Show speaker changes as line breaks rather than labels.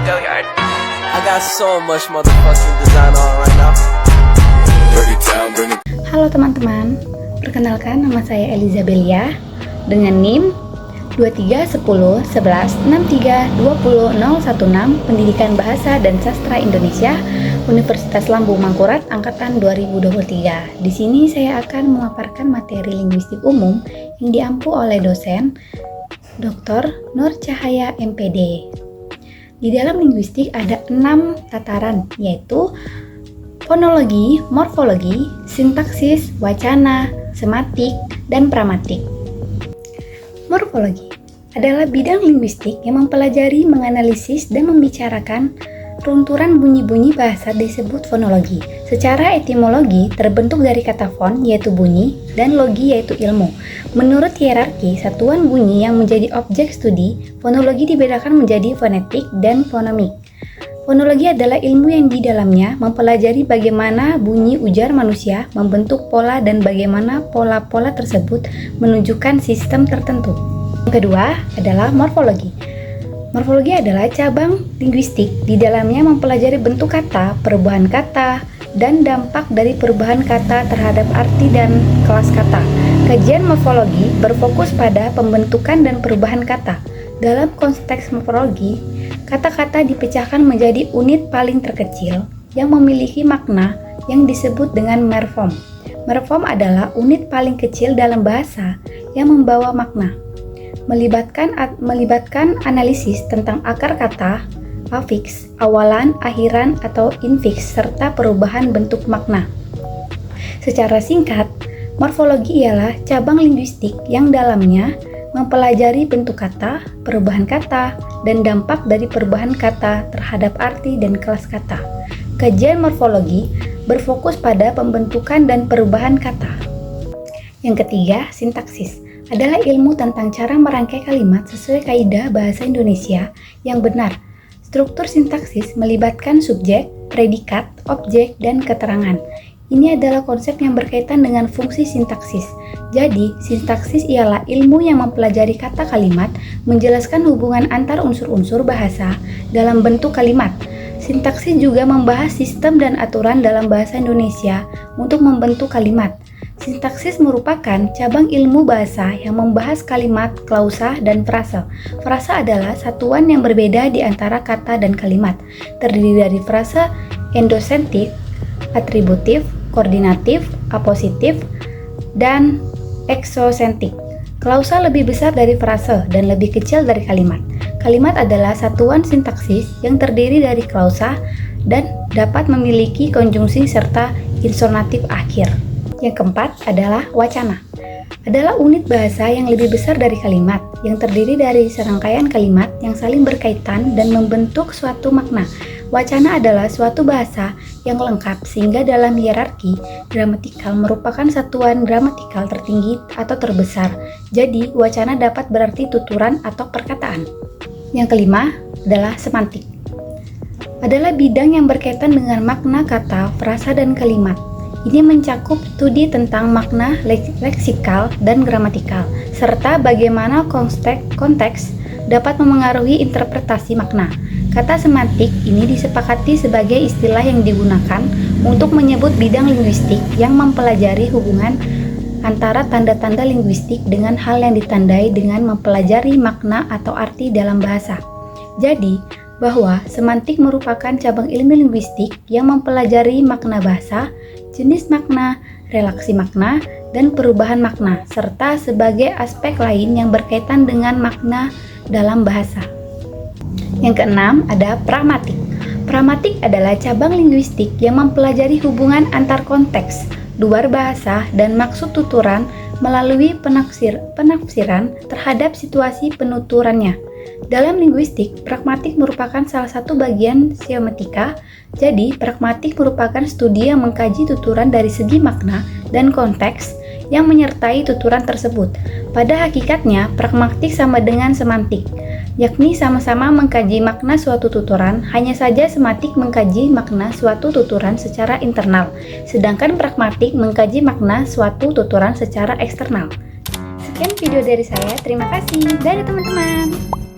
I got so much motherfucking design on right now.
Halo teman-teman, perkenalkan nama saya Eliza Belia dengan NIM 231011632016 Pendidikan Bahasa dan Sastra Indonesia Universitas Lambung Mangkurat Angkatan 2023. Di sini saya akan memaparkan materi linguistik umum yang diampu oleh dosen Dr. Nur Cahaya MPD. Di dalam linguistik ada 6 tataran, yaitu fonologi, morfologi, sintaksis, wacana, sematik, dan pragmatik. Morfologi adalah bidang linguistik yang mempelajari, menganalisis, dan membicarakan runturan bunyi-bunyi bahasa disebut fonologi. Secara etimologi terbentuk dari kata fon yaitu bunyi dan logi yaitu ilmu. Menurut hierarki satuan bunyi yang menjadi objek studi, fonologi dibedakan menjadi fonetik dan fonemik. Fonologi adalah ilmu yang di dalamnya mempelajari bagaimana bunyi ujar manusia membentuk pola dan bagaimana pola-pola tersebut menunjukkan sistem tertentu. Yang kedua adalah morfologi. Morfologi adalah cabang linguistik di dalamnya mempelajari bentuk kata, perubahan kata, dan dampak dari perubahan kata terhadap arti dan kelas kata. Kajian morfologi berfokus pada pembentukan dan perubahan kata. Dalam konteks morfologi, kata-kata dipecahkan menjadi unit paling terkecil yang memiliki makna yang disebut dengan morfem. Morfem adalah unit paling kecil dalam bahasa yang membawa makna. Melibatkan analisis tentang akar kata, afiks, awalan, akhiran, atau infiks, serta perubahan bentuk makna. Secara singkat, morfologi ialah cabang linguistik yang dalamnya mempelajari bentuk kata, perubahan kata, dan dampak dari perubahan kata terhadap arti dan kelas kata. Kajian morfologi berfokus pada pembentukan dan perubahan kata. Yang ketiga, sintaksis adalah ilmu tentang cara merangkai kalimat sesuai kaidah bahasa Indonesia yang benar. Struktur sintaksis melibatkan subjek, predikat, objek, dan keterangan. Ini adalah konsep yang berkaitan dengan fungsi sintaksis. Jadi, sintaksis ialah ilmu yang mempelajari kata kalimat, menjelaskan hubungan antar unsur-unsur bahasa dalam bentuk kalimat. Sintaksis juga membahas sistem dan aturan dalam bahasa Indonesia untuk membentuk kalimat. Sintaksis merupakan cabang ilmu bahasa yang membahas kalimat, klausa, dan frase. Frase adalah satuan yang berbeda di antara kata dan kalimat, terdiri dari frase endosentik, atributif, koordinatif, apositif, dan eksosentik. Klausa lebih besar dari frase dan lebih kecil dari kalimat. Kalimat adalah satuan sintaksis yang terdiri dari klausa dan dapat memiliki konjungsi serta insonatif akhir. Yang keempat adalah wacana. Adalah unit bahasa yang lebih besar dari kalimat, yang terdiri dari serangkaian kalimat yang saling berkaitan dan membentuk suatu makna. Wacana adalah suatu bahasa yang lengkap sehingga dalam hierarki gramatikal merupakan satuan gramatikal tertinggi atau terbesar. Jadi, wacana dapat berarti tuturan atau perkataan. Yang kelima adalah semantik. Adalah bidang yang berkaitan dengan makna kata, frasa, dan kalimat. Ini mencakup studi tentang makna leksikal dan gramatikal, serta bagaimana konteks dapat memengaruhi interpretasi makna. Kata semantik ini disepakati sebagai istilah yang digunakan untuk menyebut bidang linguistik yang mempelajari hubungan antara tanda-tanda linguistik dengan hal yang ditandai dengan mempelajari makna atau arti dalam bahasa. Jadi, bahwa semantik merupakan cabang ilmu linguistik yang mempelajari makna bahasa, jenis makna, relaksi makna, dan perubahan makna, serta sebagai aspek lain yang berkaitan dengan makna dalam bahasa. Yang keenam ada pragmatik. Pragmatik adalah cabang linguistik yang mempelajari hubungan antar konteks, luar bahasa, dan maksud tuturan melalui penafsiran terhadap situasi penuturannya. Dalam linguistik, pragmatik merupakan salah satu bagian semiotika. Jadi, pragmatik merupakan studi yang mengkaji tuturan dari segi makna dan konteks yang menyertai tuturan tersebut. Pada hakikatnya, pragmatik sama dengan semantik, yakni sama-sama mengkaji makna suatu tuturan, hanya saja semantik mengkaji makna suatu tuturan secara internal, sedangkan pragmatik mengkaji makna suatu tuturan secara eksternal. Sekian video dari saya, terima kasih. Dadah teman-teman.